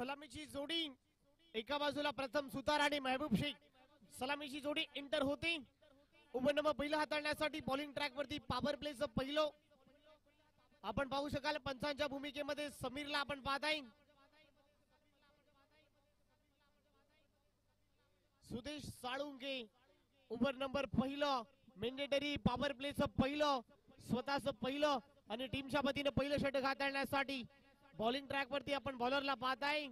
सलामीची जोडी एका बाजूला प्रथम सुतार आणि महबूब शेख. सलामीची जोडी एंटर होते. उभं नंबर पहिलं हाताळण्यासाठी बॉलिंग ट्रॅक वरती पॉवर प्लेचं पहिलं आपण पाहू शकाल. पंचांच्या भूमिकेमध्ये समीरला आपण पाहताय. सुदेश साळुंके ओव्हर नंबर पहिलं मेंडेटरी पॉवर प्लेचं पहिलं स्वतःचं पहिलं आणि टीमच्या वतीने पहिलं षटक हाताळण्यासाठी बॉलिंग ट्रॅक वरती आपण बॉलरला पाहताय.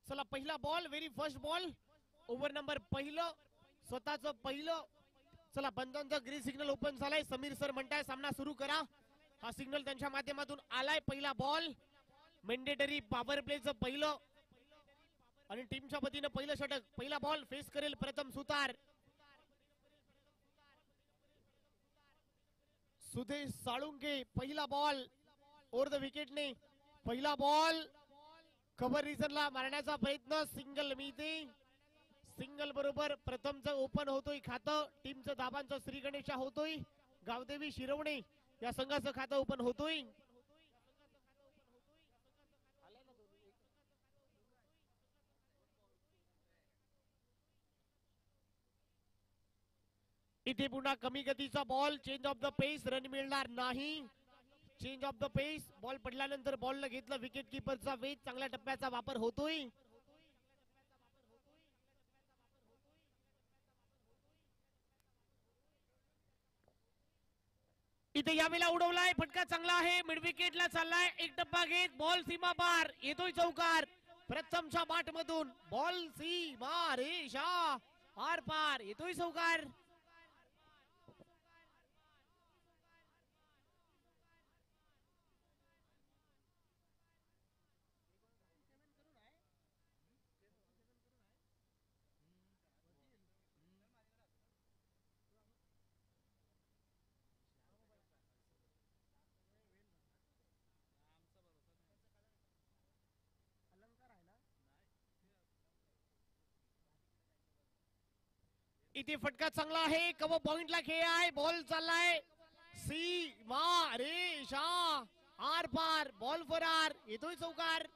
चला पहिला ball very first ball over number पहिलं स्वतःचं पहिलं. चला पंचांचं ग्रीन सिग्नल ओपन झालाय. समीर सर म्हणताय सामना सुरू करा. हा सिग्नल त्यांच्या माध्यमातून आलाय. पहिला बॉल मेंडेटरी पॉवर प्लेचं पहिलं आणि टीमच्या वतीनं पहिलं षटक. पहिला बॉल फेस करेल प्रथम सुतार. सुदेश साळुंके पहिला बॉल ओव्हर द विकेटने पहिला बॉल कव्हर रिजनला मारण्याचा प्रयत्न. सिंगल मिळते. सिंगल बरोबर प्रथमचं ओपन होतोय खातं. टीमचं धाबांचं श्री गणेशा होतोय. गावदेवी शिरवणे या संघाचं खातं ओपन होतोय. इथे पुन्हा कमी गतीचा ball change of the pace. Run मिळणार नाही. Change of the pace. Ball पडल्यानंतर बॉलनं घेतलं विकेट किपरचा वेग. चांगल्या टप्प्याचा वापर होतोय. इथे यावेळेला उडवलाय. फटका चांगला आहे. मिड विकेटला चाललाय. एक टप्पा घेत बॉल सीमा पार येतोय चौकार. प्रथमच्या बाट मधून बॉल सीमा रेषा आर पार येतोय चौकार. इथे फटका चांगला आहे. कव पॉइंटला खेळ आहे. बॉल चाललाय सीमा रेषा आर पार. बॉल फरार येतोय चौकार.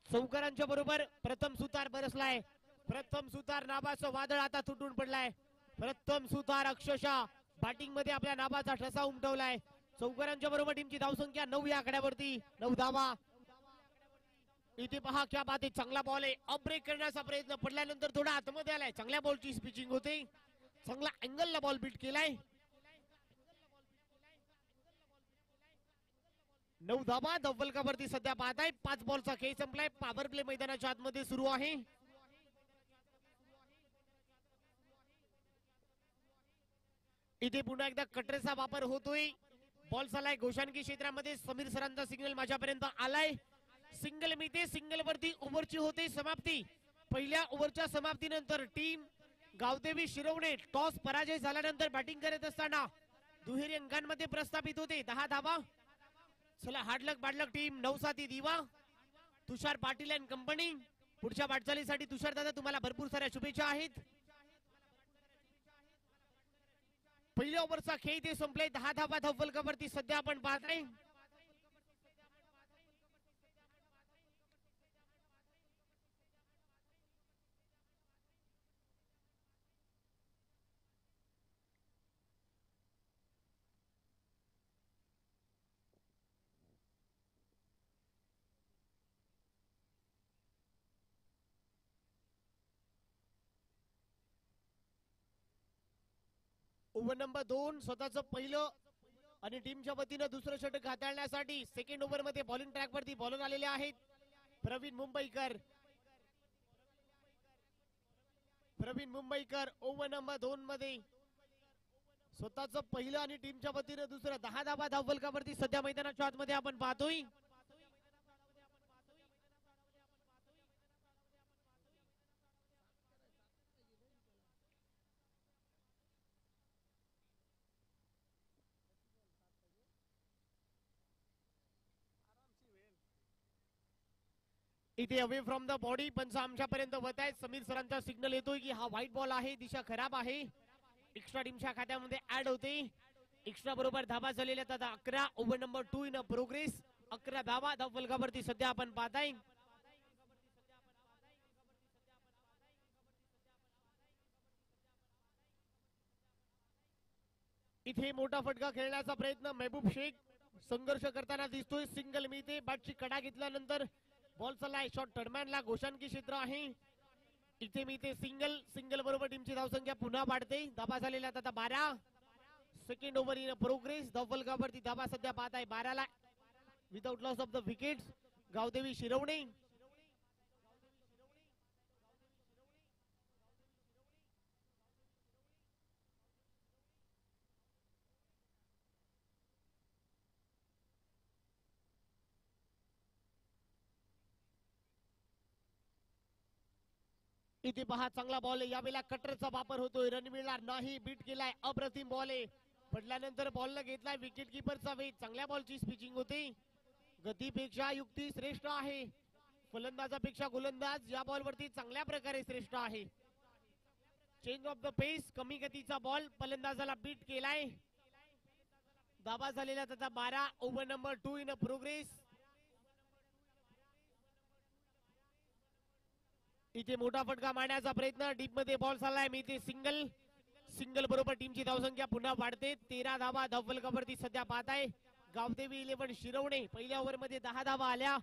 चौकारांच्या बरोबर प्रथम सुतार बरसलाय. प्रथम सुतार नावाचं वादळ आता तुटून पडलाय. प्रथम सुतार अक्षरशः बॅटिंग मध्ये आपल्या नावाचा ठसा उमटवलाय. चौकारांच्या बरोबर टीमची धावसंख्या 9 या आकड्यावरती. 9 धावा. इथे पहा क्या बात आहे. चांगला बॉल आहे. अप ब्रेक करण्याचा प्रयत्न पडल्यानंतर थोडा आतमध्ये आलाय. चांगल्या बॉलची स्पिचिंग होते. चांगला अँगलला बॉल बीट केलाय. 9 धाबा धवल का वरती सध्या पाहताय. 5 बॉलचा खेळ संपलाय. पॉवर प्ले मैदानाच्या आतमध्ये सुरू आहे. इथे पुन्हा एकदा कटरेचा वापर होतोय. बॉल चालाय घोषाणकी क्षेत्रामध्ये. समीर सरांचा सिग्नल माझ्यापर्यंत आलाय. सिंगल मिळते. सिंगल वरती ओव्हरची होते समाप्ती. पहिल्या ओव्हरच्या समाप्तीनंतर टीम गावदेवी शिरवणे टॉस पराजय झाल्यानंतर बॅटिंग करत असताना दुहेरी अंकांमध्ये प्रस्थापित होते. 10 धावा. चला हार्डलक बाडलक टीम. 9 साथी दिवा. तुषार पाटील अँड कंपनी. पुढच्या वाटचालीसाठी तुषार दादा तुम्हाला भरपूर साऱ्या शुभेच्छा आहेत. पहिल्या ओव्हरचा खेळ ते संपले. 10 धावा धवल का वरती सध्या आपण पाहताय. ओव्हर नंबर 2 स्वतःचं पहिलं आणि टीमच्या वतीनं दुसरं षटक हाताळण्यासाठी सेकंड ओव्हर मध्ये बॉलिंग ट्रॅक वरती बॉलर आलेले आहेत. प्रवीण मुंबईकर. ओव्हर नंबर 2 मध्ये स्वतःचं पहिलं आणि टीमच्या वतीनं दुसरं. 10 धावा धावल का वरती सध्या मैदानाच्या आतमध्ये आपण पाहतोय. इथे अवे फ्रॉम द बॉडी पंच आमच्यापर्यंत होत आहेत. समीर सरांचा सिग्नल येतोय की हा व्हाईट बॉल आहे, दिशा खराब आहे, एक्स्ट्रा टीमच्या खात्यामध्ये ऍड होते. एक्स्ट्रा बरोबर धाबा झालेल्या आता 11. Over number 2 in progress. 11 धावा धाव फलकावरती सध्या आपण पाहताय. इथे मोठा फटका खेळण्याचा प्रयत्न महबूब शेख संघर्ष करताना दिसतोय. सिंगल मिळते, बॅटची कडा घेतल्यानंतर बॉल चाललाय शॉट टर्मॅनला. गोशांकी क्षेत्र आहे. इथे मिळते सिंगल. सिंगल बरोबर टीमची धावसंख्या पुन्हा वाढते. धाबा झालेल्या आता 12. Second over in progress. धाव फलकावरती धाबा सध्या पाहत आहे 12ला. Without loss of the wickets Gaodevi Shirvane. इथे पहा चांगला बॉल आहे. यावेळेला कटरचा वापर होतोय. रन मिळणार नाही. बीट केलाय. अप्रतिम बॉल आहे. पडल्यानंतर बॉलला घेतलाय विकेट किपरचा वेग. चांगल्या बॉलची पिचिंग होते. गतीपेक्षा युक्ती श्रेष्ठ आहे. फलंदाजापेक्षा गोलंदाज या बॉलवरती चांगल्या प्रकारे श्रेष्ठ आहे. चेंज ऑफ द पेस. कमी गतीचा बॉल फलंदाजाला बीट केलाय. धाबा झालेला त्याचा 12. Over number 2 in progress. इथे मोठा फटका मारण्याचा प्रयत्न. डीप मध्ये बॉल चाललाय. मी ते सिंगल. सिंगल बरोबर टीमची धावसंख्या पुन्हा वाढते. 13 धावा धाव फलकावरती सध्या पाहत आहे गावदेवी 11 शिरवणे. पहिल्या ओव्हर मध्ये 10 धावा आल्या.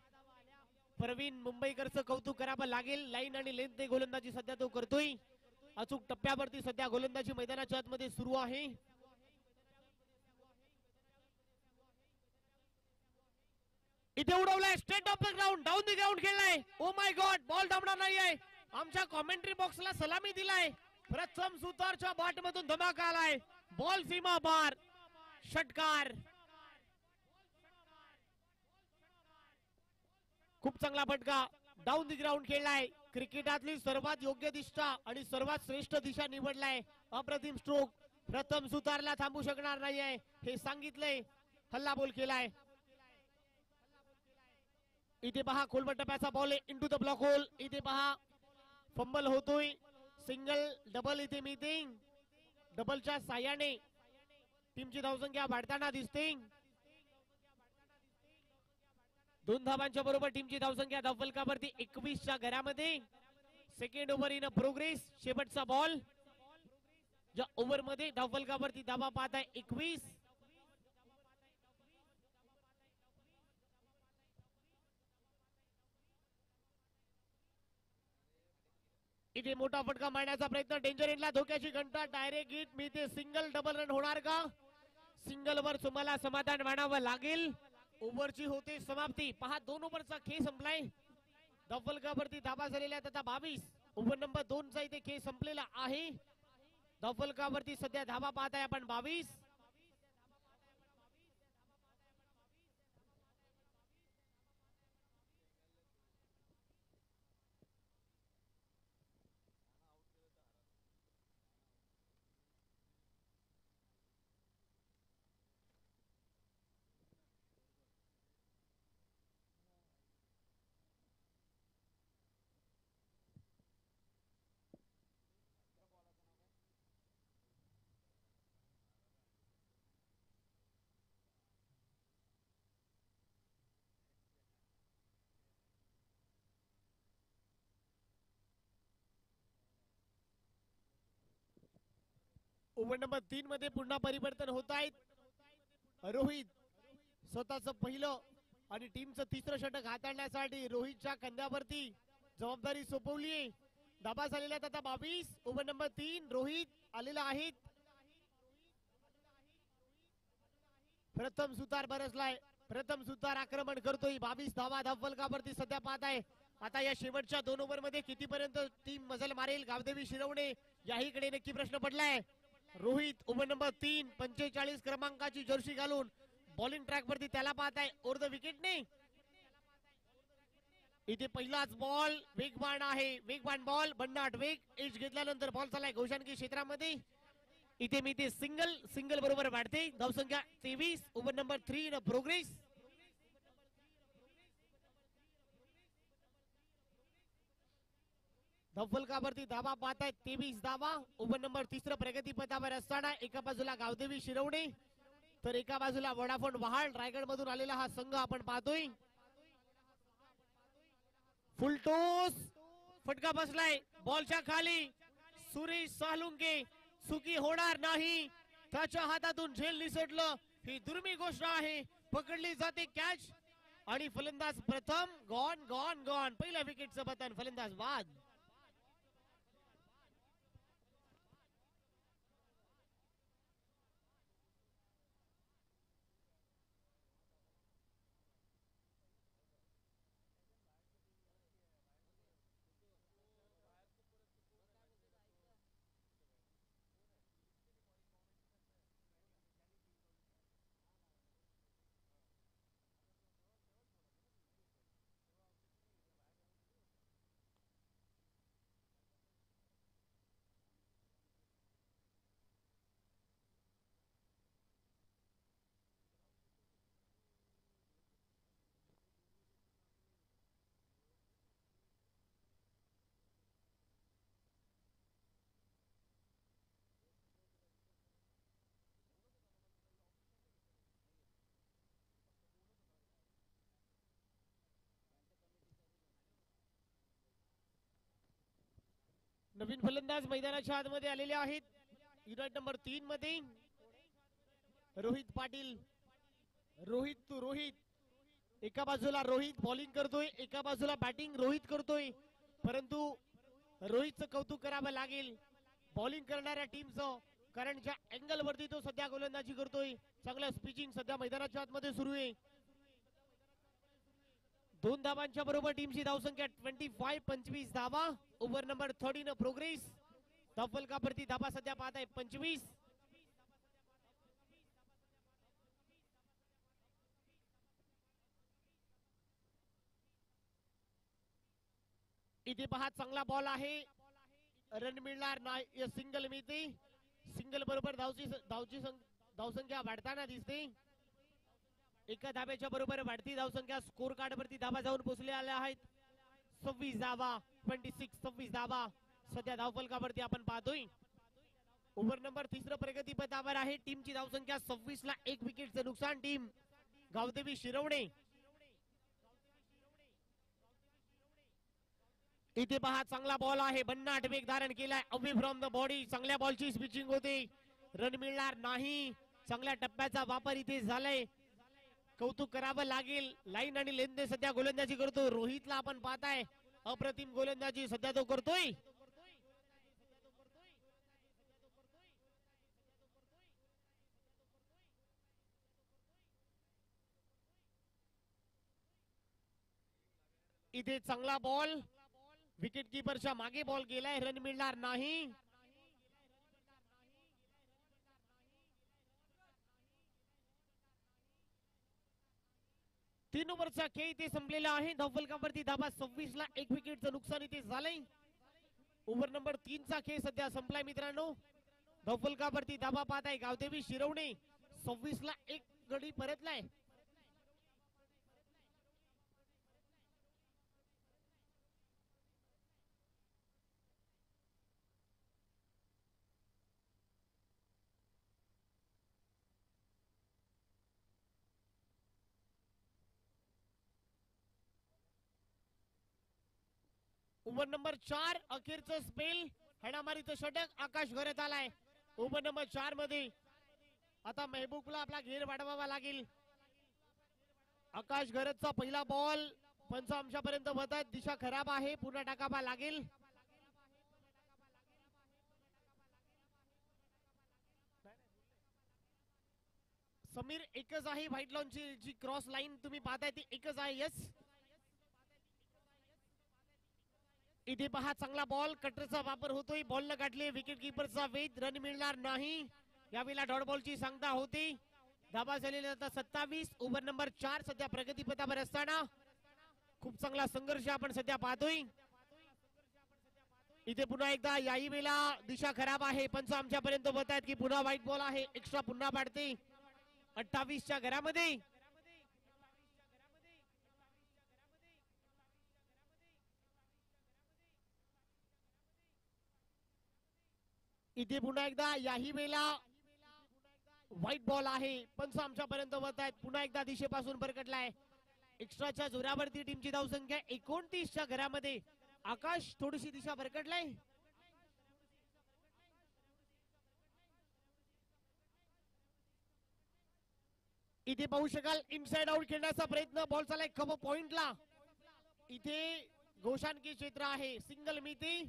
प्रवीण मुंबईकरचं कौतुक करावं लागेल. लाईन आणि लेंथ गोलंदाजी सध्या तो करतोय. अचूक टप्प्यावरती सध्या गोलंदाजी मैदानाच्या आतमध्ये सुरू आहे. इथे उडवलाय straight of the ground. Down the ground खेळलाय. ओ माय गॉड, बॉल धावणार नाहीये. आमच्या कॉमेंट्री बॉक्सला सलामी दिलाय. प्रथम सुतारच्या बॅट मधून धमाका आलाय. बॉल सीमा पार. षटकार. खूप चांगला फटका. डाऊन द ग्राउंड खेळलाय. क्रिकेटातली सर्वात योग्य दिशा आणि सर्वात श्रेष्ठ दिशा निवडलाय. अप्रतिम स्ट्रोक. प्रथम सुतारला थांबू शकणार नाहीये हे सांगितलंय. हल्ला बोल केलाय. इथे पहा खोलवर टप्प्याचा ball into the block hole. इथे पहा फंबल होतोय. सिंगल डबल इथे मीटिंग. डबलच्या साह्याने टीमची धावसंख्या वाढताना दिसते. 2 धावांच्या बरोबर टीमची धावसंख्या धाव फलकावरती 21च्या घरामध्ये. Second over in progress. शेवटचा बॉल ज्या ओव्हर मध्ये धाव फलकावरती धावा पाहत आहे 21. इथे मोठा फटका मारण्याचा प्रयत्न. डेंजर एंडला धोक्याची घंटा. Direct hit. मी ते सिंगल डबल रन होणार का? सिंगल वर तुम्हाला समाधान मानावं लागेल. ओव्हरची होते समाप्ती. पहा 2 ओव्हरचा खेळ संपलाय. धाव फलकावरती धाबा झालेल्या आता 22. ओव्हर नंबर 2 चा इथे खेळ संपलेला आहे. धाव फलकावरती सध्या धाबा पाहताय आपण 22. ओव्हर नंबर 3 मध्ये पुन्हा परिवर्तन होत आहेत. रोहित स्वतःच पहिलं आणि टीमचं तिसरं षटक हाताळण्यासाठी रोहितच्या खांद्यावरती जबाबदारी सोपवली. धाबा झालेल्या आता 22. ओव्हर नंबर 3 रोहित आलेला आहे. प्रथम सुतार बरसलाय. प्रथम सुतार आक्रमण करतोय. 22 धावा धाव फलकावरती सध्या पाहत आहे. आता या शेवटच्या 2 ओव्हर मध्ये कितीपर्यंत टीम मजल मारेल गावदेवी शिरवणे याहीकडे नक्की प्रश्न पडलाय. रोहित ओव्हर नंबर 3 45 क्रमांकाची जर्सी घालून बॉलिंग ट्रॅक वरती त्याला पाहत आहे. ओव्हर द विकेट ने इथे पहिलाच बॉल वेगवान आहे. वेगवान बॉल भन्नाट वेग. एज घेतल्यानंतर बॉल चाललाय घोषाणकी क्षेत्रामध्ये. इथे मी ते सिंगल. सिंगल बरोबर वाढते. धावसंख्या 23. Over number 3 in progress. धफलकावरती धाबा पाहत आहेत 23 धावा. ओव्हर नंबर 3 प्रगतीपथावर असताना एका बाजूला गावदेवी शिरवणे तर एका बाजूला वोडाफोन वहाळ रायगड मधून आलेला हा संघ आपण पाहतोय. फुलटोस फटका बसलाय बॉलच्या खाली. सुरेश सालुंके चुकी होणार नाही. त्याच्या हातातून झेल निसटलं. ही दुर्मिळ गोष्ट आहे. पकडली जाते कॅच आणि फलंदाज प्रथम. Gone gone gone. पहिल्या विकेटचं पतन. फलंदाज बाद. नवीन फलंदाज मैदानाच्या आतमध्ये आलेले आहेत. युनिट नंबर 3 मध्ये रोहित पाटील. रोहित एका बाजूला रोहित बॉलिंग करतोय, एका बाजूला बॅटिंग रोहित करतोय. परंतु रोहितचं कौतुक करावं लागेल बॉलिंग करणाऱ्या टीमचं, कारण ज्या अँगल वरती तो सध्या गोलंदाजी करतोय चांगलं स्पिचिंग सध्या मैदानाच्या आतमध्ये सुरू आहे. 2 धावांच्या बरोबर टीमची धावसंख्या 25 धावा. Over number 13 progress. धफलकावरती धाबा सध्या पाहत आहे 25. इथे पहा चांगला बॉल आहे. रन मिळणार नाही. सिंगल मिळते. सिंगल बरोबर धावसंख्या वाढताना दिसते. एका धाब्याच्या बरोबर वाढती धावसंख्या. स्कोर कार्ड वरती धाबा जाऊन पोहोचलेल्या आहेत. 26 धावा. 26 धावा सध्या धावफलकावरती आपण पाहतोय. ओव्हर नंबर 3 प्रगतीपथावर आहे. टीमची धावसंख्या 26 ला 1 विकेटचं नुकसान. टीम गावदेवी शिरवणे. इथे पहा चांगला बॉल आहे. भन्नाट वेग धारण केलाय. Away from the body. चांगल्या बॉलची स्पिचिंग होते. रन मिळणार नाही. चांगल्या टप्प्याचा वापर इथे झालाय. कौतुक करावं लागेल. लाईन आणि लेंदे सध्या गोलंदाजी करतो. रोहितला आपण पाहताय अप्रतिम गोलंदाजी सध्या तो करतोय. इथे चांगला बॉल. विकेट किपरच्या मागे बॉल गेलाय. रन मिळणार नाही. तीन ओव्हरचा खेळ इथे संपलेला आहे. धावफलकावरती धाबा 26 ला 1 विकेटचं नुकसान इथे झालंय. ओव्हर नंबर 3 चा खेळ सध्या संपलाय मित्रांनो. धावफलकावरती धाबा पाहत आहे गावदेवी शिरवणे. 26 ला 1 गडी परतलाय. ओव्हर नंबर 4 अखेरचं स्पेल. हणामारीचं षटक. आकाश घरात आलाय. ओव्हर नंबर 4 मध्ये आता मेहबूबला आपला घेर वाढवावा लागेल. आकाश घरतचा पहिला बॉल पंचांशापर्यंत होतात. दिशा खराब आहे. पुन्हा टाकावा लागेल. समीर एकच आहे. व्हाईट लॉनची जी क्रॉस लाईन तुम्ही पाहताय ती एकच आहे. यस. इथे पहा चांगला बॉल. कटरचा वापर होतोय. बॉल न गाठले. विकेट किपरचा वेध. रन मिळणार नाही. यावेळेला डॉट बॉलची सांगता होती. धाबा झालेले आता 27. ओव्हर नंबर 4 सध्या प्रगतीपथावर असताना खूप चांगला संघर्ष आपण सध्या पाहतोय. इथे पुन्हा एकदा याही वेळेला दिशा खराब आहे. पंच आमच्यापर्यंत होत आहेत की पुन्हा व्हाईट बॉल आहे. एक्स्ट्रा पुन्हा पाडते 28 च्या घरामध्ये. इथे पुन्हा एकदा याही वेळेला व्हाईट बॉल आहे. पंच आमच्यापर्यंत वळत आहेत. पुन्हा एकदा दिशेपासून भरकटलाय. एक्स्ट्राच्या जोरावरती टीमची धावसंख्या 29च्या घरामध्ये. आकाश थोडीशी दिशा भरकटलाय. इथे पाहू शकाल इनसाइड आउट खेळण्याचा प्रयत्न. बॉल चालाय कम पॉइंटला. इथे गोशानकी क्षेत्र आहे. सिंगल मिती.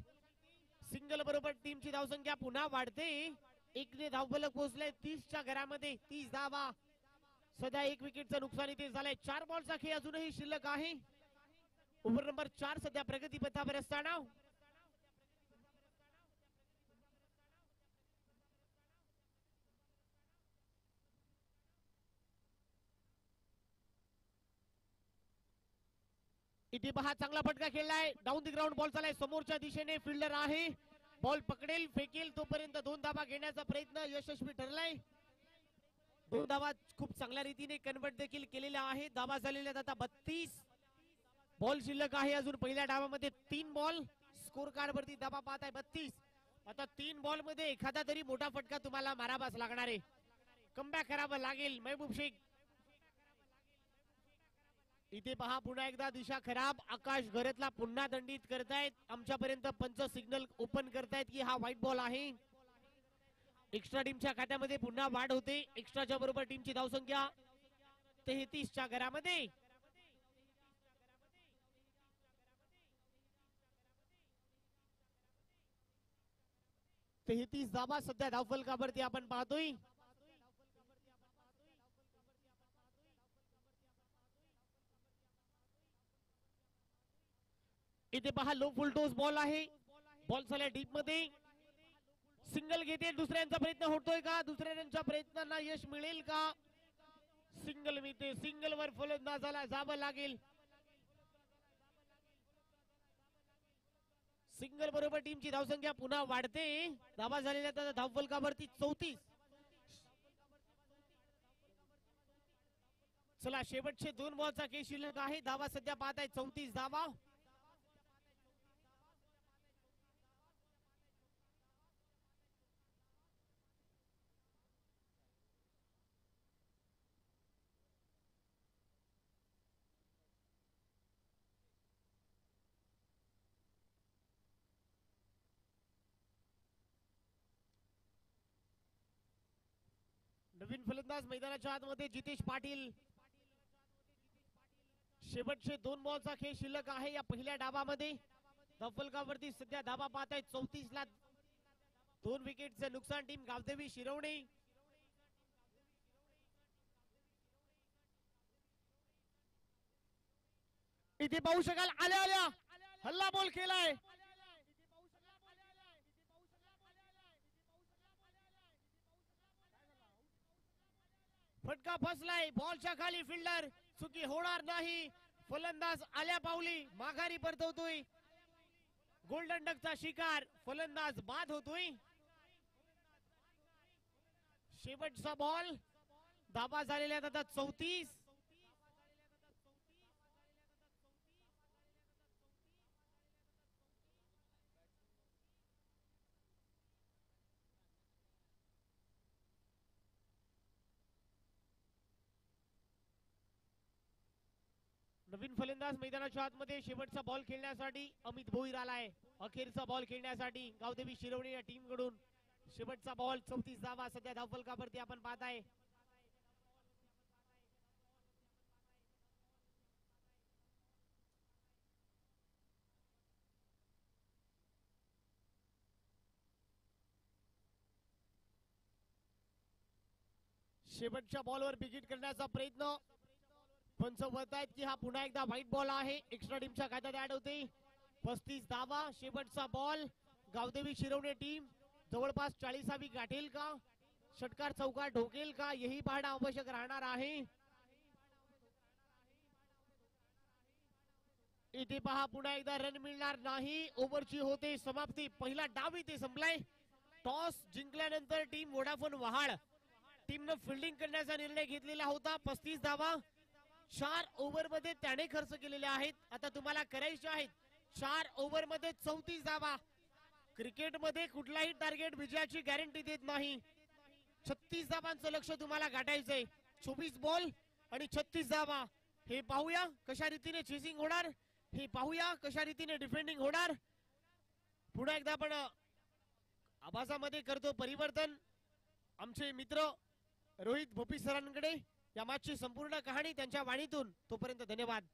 सिंगल बरोबर टीमची धावसंख्या पुन्हा वाढते. एकने धावफलक पोहोचले 30च्या घरामध्ये. 30 धावा. सध्या 1 विकेटचं नुकसान इथे झालंय. 4 बॉलचा खेळ अजूनही शिल्लक आहे. ओव्हर नंबर 4 सध्या प्रगती पथावर असताना इथे पहा चांगला फटका खेळलाय. डाऊन द ग्राउंड बॉल चालाय. समोरच्या दिशेने फिल्डर आहे. बॉल पकडेल फेकेल तोपर्यंत 2 धावा घेण्याचा प्रयत्न यशस्वी ठरलाय. 2 धावा खूप चांगल्या रीतीने कन्वर्ट देखील केलेल्या आहेत. धावा झालेल्या आता 32. बॉल शिल्लक आहे अजून. पहिल्या डावामध्ये 3 बॉल. स्कोर कार्ड वरती धावा पाहत आहे 32. आता 3 बॉल मध्ये एखादा तरी मोठा फटका तुम्हाला मारावाच लागणार आहे. कमबॅक करावं लागेल महबूब शेख. इथे पहा पुन्हा एकदा दिशा खराब. आकाश घरातला पुन्हा दंडित करतायत. आमच्यापर्यंत पंच सिग्नल ओपन करतायत की हा व्हाईट बॉल आहे. एक्स्ट्रा टीमच्या खात्यामध्ये पुन्हा वाढ होते. एक्स्ट्राच्या बरोबर टीमची धावसंख्या 33च्या घरामध्ये. 33 धावा सध्या धावफलकावरती आपण पाहतोय. इथे पहा लो फुल टोस बॉल आहे. बॉल झाल्या डीप मध्ये. सिंगल घेते. दुसऱ्यांचा प्रयत्न होतोय का? दुसऱ्यांच्या प्रयत्नांना यश मिळेल का? सिंगल मिळते. सिंगल वर फलंदाजाला जावं लागेल. सिंगल बरोबर टीमची धावसंख्या पुन्हा वाढते. धावा झालेल्या धावफलकावरती 34. चला शेवटचे 2 बॉलचा खेळ शिल्लक आहे. धावा सध्या पाहत आहे 34 धावा. नवीन फलंदाज मैदानाच्या आतमध्ये जितेश पाटील. शेवटचे 2 बॉलचा खेळ शिल्लक आहे या पहिल्या डावामध्ये. धावफलकावरती सध्या धावा पाहत आहेत 34 ला. 2 विकेटचे नुकसान टीम गावदेवी शिरवणे. इथे पाहू शकाल आल्या आल्या हल्ला बॉल केलाय. फटका फसलाय. बॉलच्या खाली फिल्डर. चुकी होणार नाही. फलंदाज आल्या पावली माघारी परतवतोय. गोल्डन डकचा शिकार. फलंदाज बाद होतोय. शेवटचा बॉल. धावा झालेल्या आता 34. नवीन फलंदाज मैदानाच्या आतमध्ये. शेवटचा बॉल खेळण्यासाठी अमित भोईर आलाय. अखेरचा बॉल खेळण्यासाठी गावदेवी शिरवणे या टीम कडून शेवटचा बॉल. 34 धावा सध्या धावफलकावरती आपण पाहताय. शेवटच्या बॉलवर बिगिट करण्याचा प्रयत्न. पंच म्हणतायत की हा पुन्हा एकदा व्हाईट बॉल आहे. एक्स्ट्रा टीमच्या खात्यात ऍड होते. 35 धावा. शेवटचा बॉल. गावदेवी शिरवणे टीम जवळपास 40वी गाठेल का? षटकार चौकार ढोकेल का? यही पाहणं आवश्यक राहणार आहे. इथे पहा पुन्हा एकदा रन मिळणार नाही. ओव्हरची होते समाप्ती. पहिला डाव इथे संपलाय. टॉस जिंकल्यानंतर टीम वोडाफोन वहाड टीमनं फिल्डिंग करण्याचा निर्णय घेतलेला होता. 35 धावा 4 ओव्हर मध्ये त्याने खर्च केलेले आहेत. आता तुम्हाला करायचे आहेत 4 ओव्हर मध्ये 34 धावा. क्रिकेटमध्ये कुठलाही टार्गेट विजयाची गॅरंटी देत नाही. 36 धावांचं लक्ष तुम्हाला गाठायचंय. 24 बॉल आणि 36 धावा. हे पाहूया कशा रीतीने चेसिंग होणार, हे पाहूया कशा रीतीने डिफेंडिंग होणार. पुन्हा एकदा आपण आवाजामध्ये करतो परिवर्तन. आमचे मित्र रोहित भोपी सरांकडे या मॅचची संपूर्ण कहाणी त्यांच्या वाणीतून. तोपर्यंत धन्यवाद.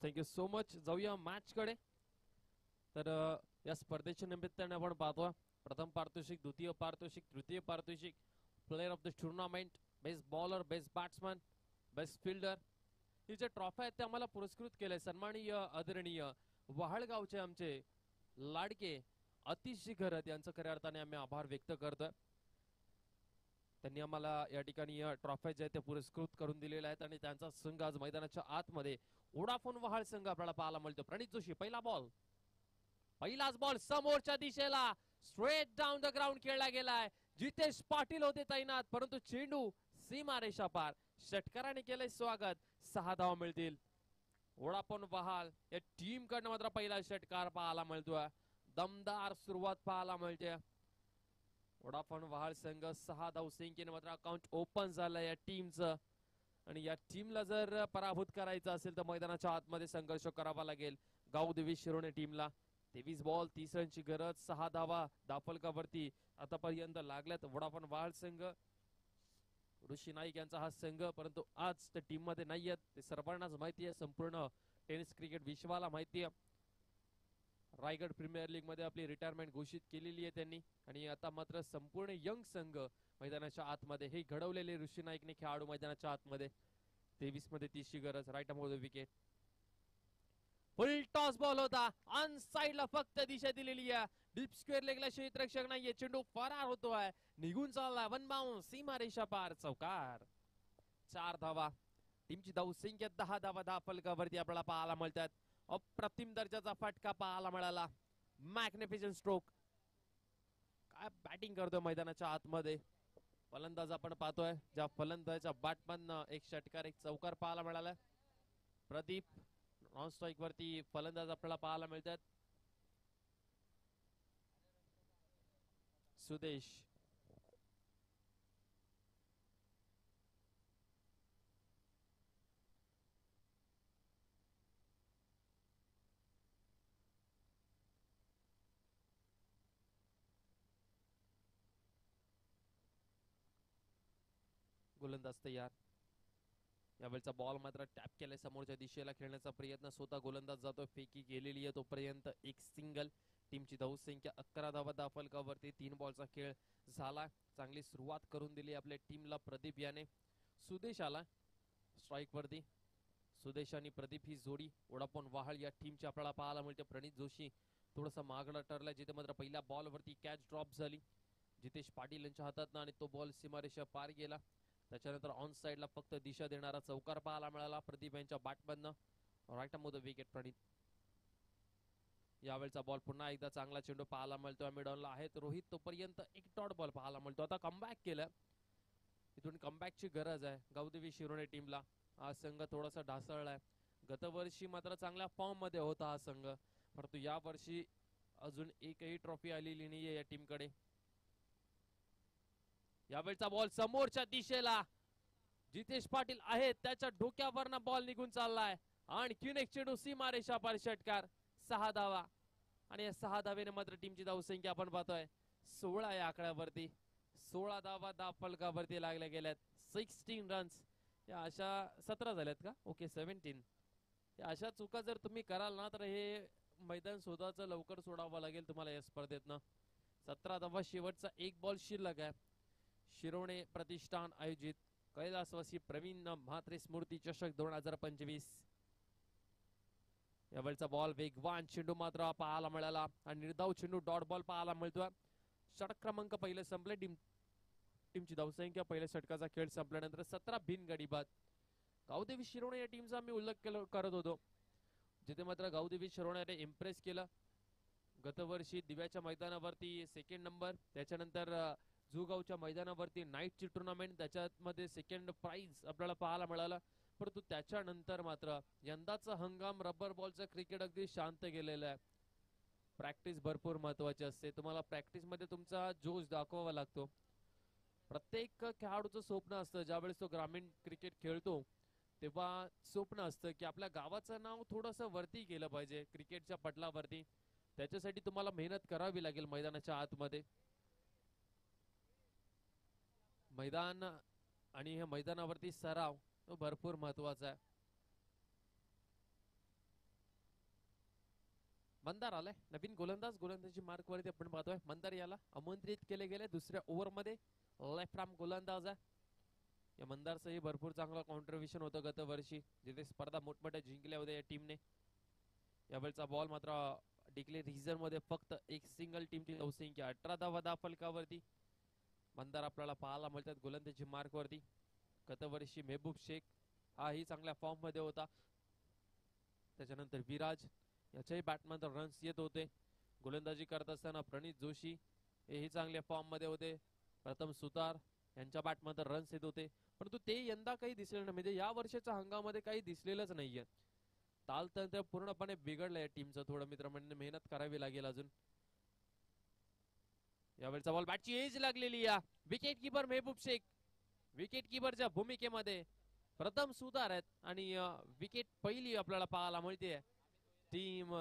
Thank you so much. जाऊया मॅच कडे. तर या स्पर्धेच्या निमित्ताने आपण पाहतो प्रथम पारितोषिक, द्वितीय पारितोषिक, तृतीय पारितोषिक, player of the tournament, best bowler, best batsman, best fielder, ही जे ट्रॉफी आहेत ते आम्हाला पुरस्कृत केले. सन्माननीय आदरणीय वहाळगावचे आमचे लाडके अतिश घरत यांचं खऱ्या अर्थाने आम्ही आभार व्यक्त करतोय. त्यांनी आम्हाला या ठिकाणी ट्रॉफी जे ते पुरस्कृत करून दिलेले आहेत आणि त्यांचा संघ आज मैदानाच्या आतमध्ये वोडाफोन वहाळ संघ आपल्याला पाहायला मिळतो. प्रणित जोशी पहिला बॉल, पहिलाच बॉल समोरच्या दिशेला स्ट्रेट डाऊन द ग्राउंड खेळला गेलाय. जितेश पाटील होते तैनात, परंतु चेंडू सीमारेषा पार. षटकाराने केले स्वागत. 6 धावा मिळतील वोडाफोन वहाळ या टीम कडनं. मात्र पहिला षटकार पाहायला मिळतोय. दमदार सुरुवात पाहायला मिळते. वोडाफोन वहाळ संघ 6 धाव संख्येने मात्र अकाउंट ओपन झालंय या टीमचं. आणि या टीमला जर पराभूत करायचं असेल तर मैदानाच्या आतमध्ये संघर्ष करावा लागेल गावदेवी शिरोणे टीमला. 23 बॉल 30 रनची गरज. 6 धावा दाफलकावरती आतापर्यंत लागल्यात. वोडाफोन वहाळ संघ, ऋषी नाईक यांचा हा संघ, परंतु आज त्या टीम मध्ये नाहीयेत. ते सर्वांनाच माहिती आहे, संपूर्ण टेनिस क्रिकेट विश्वाला माहिती आहे. रायगड प्रीमियर लीग मध्ये आपली रिटायरमेंट घोषित केलेली आहे त्यांनी. आणि आता मात्र संपूर्ण यंग संघ मैदानाच्या आतमध्ये, हे घडवलेले ऋषी नाईकने खेळाडू मैदानाच्या आतमध्ये. 23 मध्ये 30 ची गरज. Right arm over the wicket. Full toss ball होता, ऑन साइडला फक्त दिशा दिलेली आहे. डीप स्क्वेअर लेगला क्षेत्ररक्षक नाहीये, चेंडू फरार होतोय, निघून चालला, वन बाउंस, सीमारेषा पार, चौकार. 4 धावा. टीमची धावसंख्या 10 धावा 10 फलकावरती आपल्याला पाहायला मिळतात. अप्रतिम दर्जाचा फटका पाहायला मिळाला. मॅग्निफिशंट स्ट्रोक. काय बॅटिंग करतोय मैदानाच्या आतमध्ये. फलंदाज आपण पाहतोय, ज्या फलंदाजाच्या बॅटमधनं एक षटकार एक चौकार पाहायला मिळाला. प्रदीप नॉन स्ट्राईक वरती फलंदाज आपल्याला पाहायला मिळतात. सुदेश. गोलंदाज तयार. यावेळचा बॉल मात्र टॅप केलाय, समोरच्या दिशेला खेळण्याचा प्रयत्न, स्वतः गोलंदाज जातोय, फेकी गेलेली आहे तोपर्यंत एक सिंगल. टीमची धावसंख्या 11 धावा 10 फलकावरती. 3 बॉलचा खेळ झाला. चांगली सुरुवात करून दिली आपल्या टीमला प्रदीप याने. सुदेश आला स्ट्राईक वरती. सुदेश आणि प्रदीप ही जोडी वोडाफोन वाहळ या टीमची आपल्याला पाहायला मिळते. प्रणित जोशी थोडासा मागणं ठरला, जिथे मात्र पहिल्या बॉल वरती कॅच ड्रॉप झाली जितेश पाटील यांच्या हातात आणि तो बॉल सीमारेषा पार गेला. त्याच्यानंतर ऑन साइडला फक्त दिशा देणारा चौकार पाहायला मिळाला प्रदीप यांच्या बॅटमधनं. Right on the wicket Pranit. यावेळचा बॉल पुन्हा एकदा चांगला चेंडू पाहायला मिळतोय. मिडॉनला आहेत रोहित, तोपर्यंत एक डॉट बॉल पाहायला मिळतो. आता कमबॅक केलं, इथून कमबॅकची गरज आहे गावदेवी शिरोणे टीमला. हा संघ थोडासा ढासळलाय. गतवर्षी मात्र चांगल्या फॉर्म मध्ये होता हा संघ, परंतु या वर्षी अजून एकही ट्रॉफी आलेली नाहीये या टीमकडे. यावेळचा बॉल समोरच्या दिशेला, जितेश पाटील आहेत त्याच्या डोक्यावरनं बॉल निघून चाललाय. आणखीन एक चेंडू सीमारेषा पार, षटकार. 6 धावा. आणि या 6 धावेने मात्र टीमची धावसंख्या आपण पाहतोय 16 या आकड्यावरती. 16 धावा 10 फलकावरती लागल्या गेल्यात. 16 रन्स. या अशा 17 झाल्यात का? ओके 17. या अशा चुका जर तुम्ही कराल ना तर हे मैदान स्वतःच लवकर सोडावं लागेल तुम्हाला या स्पर्धेतनं. 17 धावा, शेवटचा एक बॉल शिल्लक आहे. शिरोणे प्रतिष्ठान आयोजित कैलासवासी प्रवीण म्हात्रे स्मृती चषक 2025. यावेळचा बॉल वेगवान चेंडू मात्र पाहायला मिळाला आणि निर्धाव चेंडू डॉट बॉल पाहायला मिळतोय. षटक क्रमांक पहिले संपले. टीमची धावसंख्या पहिल्या षटकाचा खेळ संपल्यानंतर 17 बिनगडी बाद. गावदेवी शिरोणे या टीमचा मी उल्लेख करत होतो, जिथे मात्र गावदेवी शिरोण्याने इम्प्रेस केलं. गतवर्षी दिव्याच्या मैदानावरती सेकंड नंबर, त्याच्यानंतर जुगावच्या मैदानावरती नाईटची टुर्नामेंट, त्याच्यामध्ये सेकंड प्राइज आपल्याला पाहायला मिळाला. परंतु त्याच्यानंतर मात्र यंदाचा हंगाम रबर बॉलचा क्रिकेट अगदी शांत गेलेला आहे. प्रॅक्टिस भरपूर महत्वाची असते. तुम्हाला प्रॅक्टिस मध्ये तुमचा जोश दाखवावा लागतो. प्रत्येक खेळाडूचं स्वप्न असतं, ज्यावेळेस तो ग्रामीण क्रिकेट खेळतो तेव्हा स्वप्न असतं की आपल्या गावाचं नाव थोडंसं वरती गेलं पाहिजे क्रिकेटच्या पटलावरती. त्याच्यासाठी तुम्हाला मेहनत करावी लागेल मैदानाच्या आतमध्ये. मैदान आणि हे मैदानावरती सराव तो भरपूर महत्वाचा आहे. मंदार आलाय नवीन गोलंदाज. गोलंदाजी मार्क वरती आपण पाहतोय. मंदार याला आमंत्रित केले गेले दुसऱ्या ओव्हर मध्ये. लेफ्ट आर्म गोलंदाज आहे. या मंदारचंही भरपूर चांगलं कॉन्ट्रीब्युशन होतं गत वर्षी, जिथे स्पर्धा मोठमोठ्या जिंकल्या होत्या या टीमने. यावेळचा बॉल मात्र डिक्लेअर रिझन मध्ये फक्त एक सिंगल. टीमची धावसंख्या 18 धावा 10 फलकावरती. मंदार आपल्याला पाहायला मिळतात गोलंदाजी मार्क वरती. गतवर्षी मेहबूब शेख हाही चांगल्या फॉर्म मध्ये होता. त्याच्यानंतर विराज याच्याही बॅटमध्ये रन्स येत होते. गोलंदाजी करत असताना प्रणित जोशी हेही चांगल्या फॉर्म मध्ये होते. प्रथम सुतार यांच्या बॅटमध्ये रन्स येत होते, परंतु ते यंदा काही दिसलेलं नाही. म्हणजे या वर्षाच्या हंगामध्ये काही दिसलेलंच नाहीये. तालतंत्र पूर्णपणे बिघडलंय टीमचं. थोडं मित्रांनो मेहनत करावी लागेल अजून. यावेळचा बॉल बॅटची एज लागलेली या. Wicket keeper Mehboob Shaikh wicket किपरच्या भूमिकेमध्ये प्रथम सुतार आहेत आणि विकेट पहिली आपल्याला पाहायला मिळते. टीम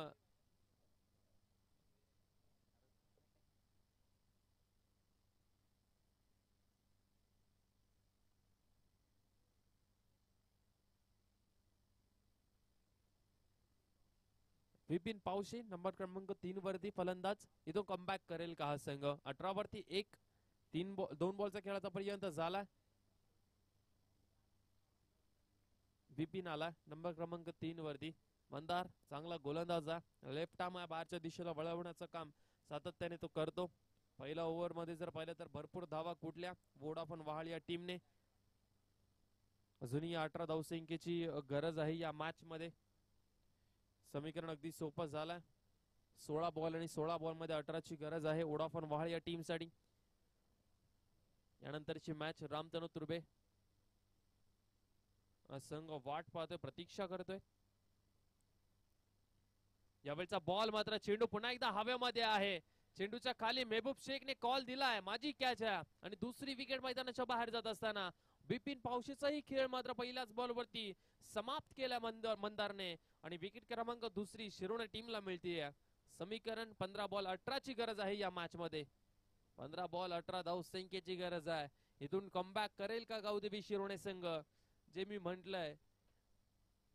विपिन पावशे नंबर क्रमांक 3 वरती फलंदाज. इथून कमबॅक करेल का हा संघ? 18 वरती 1. 2 बॉलचा खेळाचा पर्यंत झाला. विपिन आला नंबर क्रमांक 3 वरती. मंदार चांगला गोलंदाज आहे, लेफ्ट आर्म आहे, बाहेरच्या दिशेला वळवण्याचं काम सातत्याने तो करतो. पहिल्या ओव्हर मध्ये जर पाहिलं तर भरपूर धावा कुठल्या वोडाफोन वहाळ या टीमने. अजूनही 18 धावसंख्येची गरज आहे या मॅच मध्ये. समीकरण अगदी सोपं झालंय. 16 बॉल आणि 16 बॉल मध्ये 18 ची गरज आहे वोडाफोन वहाळ या टीम साठी. यानंतरची मॅच रामतनु तुर्बे संघ वाट पाहतोय, प्रतीक्षा करतोय. यावेळचा बॉल मात्र चेंडू पुन्हा एकदा हवेमध्ये आहे. चेंडूच्या खाली मेहबूब शेखने कॉल दिलाय, माझी कॅच आहे आणि दुसरी विकेट मैदानाच्या बाहेर जात असताना बिपिन पावशेचाही खेळ मात्र पहिल्याच बॉल वरती समाप्त केला मंदारने आणि विकेट क्रमांक दुसरी शिरोणे टीमला मिळतीये. समीकरण 15 बॉल 18 ची गरज आहे या मॅच मध्ये. 15 बॉल 18 धावसंख्येची गरज आहे. इथून कमबॅक करेल का गावदेवी शिरोणे संघ? जे मी म्हंटलय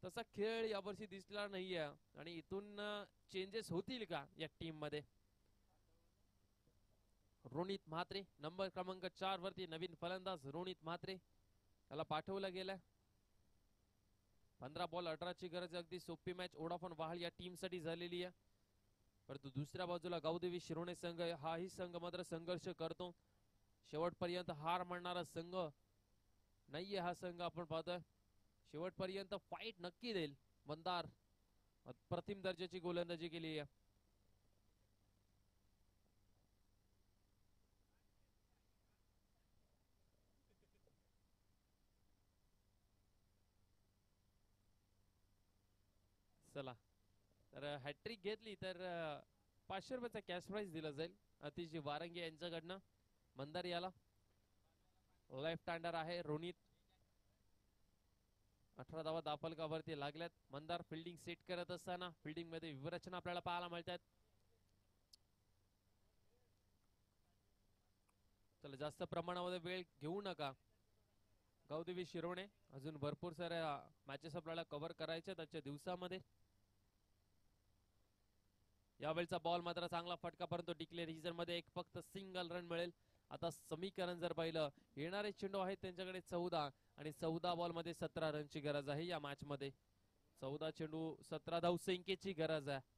तसा खेळ यावर्षी दिसला नाहीये आणि इथून चेंजेस होतील का या टीम मध्ये? रोनित म्हात्रे नंबर क्रमांक 4 वरती नवीन फलंदाज रोनित म्हात्रे त्याला पाठवलं गेलंय. 15 बॉल 18 ची गरज. अगदी सोपी मॅच वोडाफोन वहाळ या टीम साठी झालेली आहे. परंतु दुसऱ्या बाजूला गावदेवी शिरोणे संघ हाही संघ मात्र संघर्ष करतो. शेवटपर्यंत हार मानणारा संघ नाहीये हा संघ. आपण पाहतोय शेवटपर्यंत फाईट नक्की देईल. मंदार अप्रतिम दर्जाची गोलंदाजी केली आहे. चला तर हॅट्रिक घेतली तर 500 रुपयाचा कॅश प्राइज दिला जाईल अतिशय वारंगी यांच्याकडनं. मंदार याला लेफ्ट हँडर आहे. रोनित 18 धावा दाफलकावरती लागल्यात. मंदार फिल्डिंग सेट करत असताना फिल्डिंग मध्ये विवरचना आपल्याला पाहायला मिळतात. चला जास्त प्रमाणामध्ये वेळ घेऊ नका गावदेवी शिरोणे. अजून भरपूर साऱ्या मॅचेस आपल्याला कव्हर करायच्या आजच्या दिवसामध्ये. यावेळचा बॉल मात्र चांगला फटका, परंतु डिक्लेरेशन मध्ये एक फक्त सिंगल रन मिळेल. आता समीकरण जर पाहिलं येणारे चेंडू आहेत त्यांच्याकडे 14 आणि 14 बॉल मध्ये 17 रनची गरज आहे या मॅच मध्ये. 14 चेंडू 17 धावसंख्येची गरज आहे.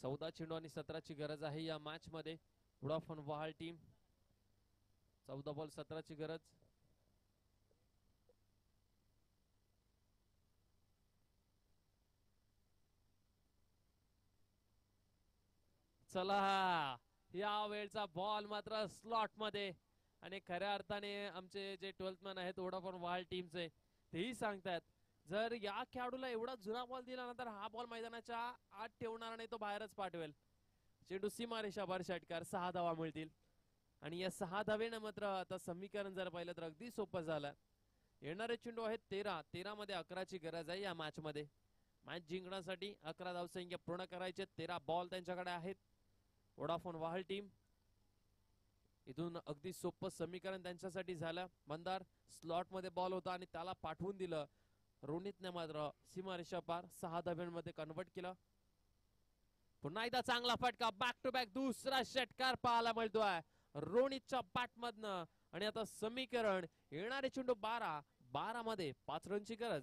चौदा चेंडू आणि 17 ची गरज आहे या मॅच मध्ये वोडाफोन वहाळ टीम. 14 बॉल 17 ची गरज. चला या वेळचा बॉल मात्र स्लॉट मध्ये आणि खऱ्या अर्थाने आमचे जे 12th मॅन आहेत वोडाफोन वहाळ टीमचे तेही सांगतात जर या खेळाडूला एवढा जुना बॉल दिला ना तर हा बॉल मैदानाच्या आत ठेवणार नाही, तो बाहेरच पाठवेल. चेंडू सीमारेषा बाहेर षटकार. 6 धावा मिळतील आणि या 6 धावेनं मात्र आता समीकरण जर पाहिलं तर अगदी सोपं झालं. येणारे चेंडू आहेत 13. 13 मध्ये 11 ची गरज आहे या मॅच मध्ये. मॅच जिंकण्यासाठी 11 धावसंख्या पूर्ण करायचे. 13 बॉल त्यांच्याकडे आहेत वोडाफोन वहाळ टीम. इथून अगदी सोपं समीकरण त्यांच्यासाठी झालं. मंदार स्लॉट मध्ये बॉल होता आणि त्याला पाठवून दिलं. रोनितने मात्र सीमारेषा पार 6 धाव्यांमध्ये कन्वर्ट केलं. पुन्हा एकदा चांगला फटका. बॅक टू बॅक दुसरा षटकार पाहायला मिळतोय रोनितच्या बॅट मधनं. आणि आता समीकरण येणारे चेंडू 12. 12 मध्ये 5 रनची गरज.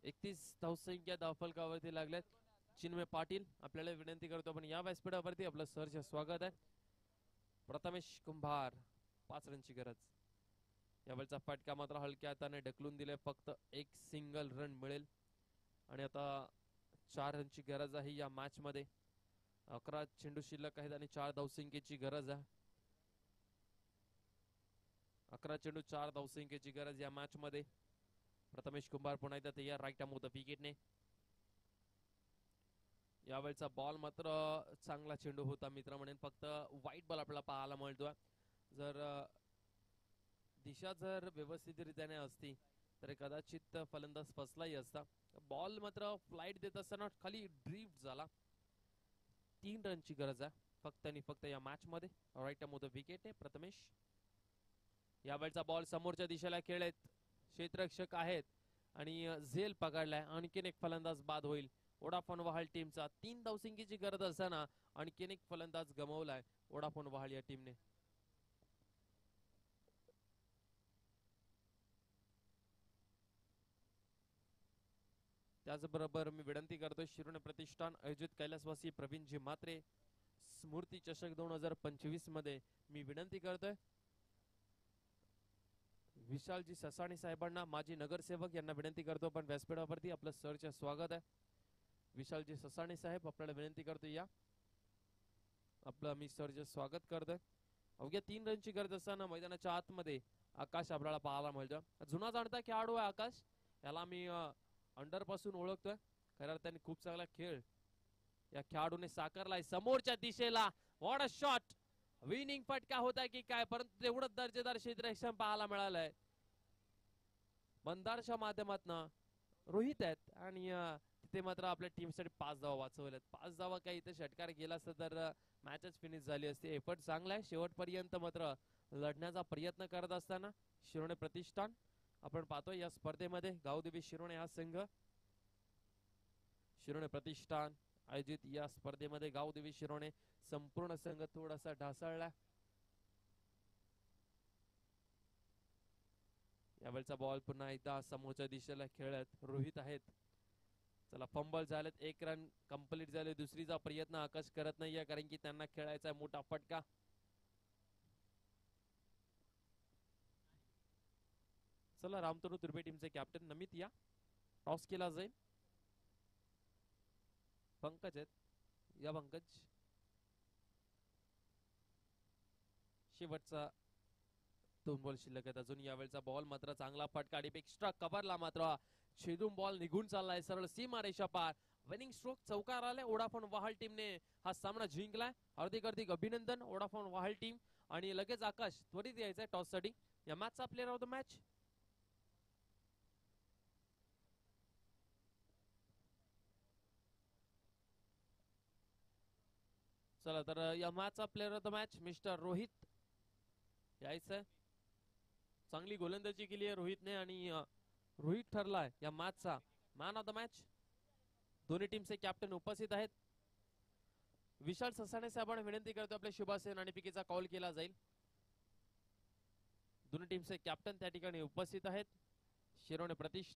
एकतीस धावसंख्या धावफलकावरती लागल्यात. चिन्मय पाटील आपल्याला विनंती करतो आपण या व्यासपीठावरती. आपलं सहर्ष स्वागत आहे. प्रथमेश कुंभार 5 रनची गरज. यावेळचा फटका मात्र हलक्या हाताने ढकलून दिले. फक्त एक सिंगल रन मिळेल आणि आता 4 रनची गरज आहे या मॅच मध्ये. 11 चेंडू शिल्लक आहेत आणि 4 धावसंख्येची गरज आहे. 11 चेंडू 4 धावसंख्येची गरज या मॅच मध्ये. प्रथमेश कुंभार पुन्हा एकदा तयार राईट आर्म होतं विकेटने. यावेळचा बॉल मात्र चांगला चेंडू होता मित्र म्हणेन. फक्त वाईट बॉल आपल्याला पाहायला मिळतोय. जर दिशा जर व्यवस्थितरित्याने असती तर कदाचित फलंदाज फसलाही असता. बॉल मात्र फ्लाइट देत असताना खाली ड्रिफ्ट झाला. 3 रनची गरज आहे फक्त आणि फक्त या मॅच मध्ये. राईट आर्म होतं विकेट आहे प्रथमेश. यावेळचा बॉल समोरच्या दिशेला खेळत क्षेत्ररक्षक आहेत आणि झेल पकडलाय. आणखीन एक फलंदाज बाद होईल वोडाफोन वहाल टीमचा. 3 धावसंख्येची गरज असताना आणखीन एक फलंदाज गमावलाय वोडाफोन वहाल या टीमने. त्याचबरोबर मी विनंती करतोय शिरोणे प्रतिष्ठान आयोजित कैलासवासी प्रवीणजी म्हात्रे स्मृती चषक 2025 मध्ये मी विनंती करतोय विशालजी ससाणे साहेबांना, माजी नगरसेवक यांना विनंती करतो. पण व्यासपीठावरती आपलं सरचे स्वागत आहे. विशालजी ससाणे साहेब आपल्याला विनंती करतो या. आपलं मी सरचे स्वागत करतोय. अवघ्या 3 रनची गरज असताना मैदानाच्या आतमध्ये आकाश आपल्याला पाहायला मिळतो. जुना जाणता खेळाडू आहे आकाश. याला मी अंडर पासून ओळखतोय. खऱ्या अर्थाने खूप चांगला खेळ या खेळाडूने साकारलाय. समोरच्या दिशेला व्हॉट अ शॉट. विनिंग फटका होता की काय, परंतु तेवढं दर्जेदार क्षेत्ररक्षण पाहायला मिळालंय. बंदारच्या माध्यमातून रोहित आहेत आणि तिथे मात्र आपल्या टीमसाठी 5 धावा वाचवल्यात. 5 धावा काही इथे षटकार गेला असता तर मॅचच फिनिश झाली असती. एफर्ट चांगला आहे. शेवटपर्यंत मात्र लढण्याचा प्रयत्न करत असताना शिरोणे प्रतिष्ठान आपण पाहतोय या स्पर्धेमध्ये गावदेवी शिरोणे हा संघ, शिरोणे प्रतिष्ठान आयोजित या स्पर्धेमध्ये गावदेवी शिरोणे संपूर्ण संघ थोडासा ढासळला. यावेळचा बॉल पुन्हा एकदा समोरच्या दिशेला खेळत रोहित आहेत. चला फंबल झालेत. 1 रन कंप्लीट झाले. दुसरीचा प्रयत्न आकाश करत नाहीये कारण की त्यांना खेळायचा मोठा फटका. चला रामतनू तुर्बे टीमचे कॅप्टन नमित या. टॉस केला जाईल. पंकज आहेत या. पंकज शेवटचा 2 बॉल शिल्लक आहेत अजून. यावेळचा बॉल मात्र चांगला फटका आणि एक्स्ट्रा कव्हरला मात्र छेदून बॉल निघून चाललाय सरळ सीमारेषा पार. विनिंग स्ट्रोक चौकार आलाय. वोडाफोन वहाल टीमने हा सामना जिंकलाय. हार्दिक अभिनंदन वोडाफोन वहाल टीम. आणि लगेच आकाश त्वरित यायचंय टॉस साठी. या मॅचचा प्लेअर ऑफ द मॅच चला तर या मॅचचा player of the match mister Rohit यायचंय. चांगली गोलंदाजी केली आहे रोहितने आणि रोहित ठरलाय या मॅचचा मॅन ऑफ द मॅच. दोन्ही टीमचे कॅप्टन उपस्थित आहेत. विशाल ससाणे साहेबांना विनंती करतो आपल्या शुभासेन आणि पिकेचा कॉल केला जाईल. दोन्ही टीमचे कॅप्टन त्या ठिकाणी उपस्थित आहेत. शिरोणे प्रतिष्ठान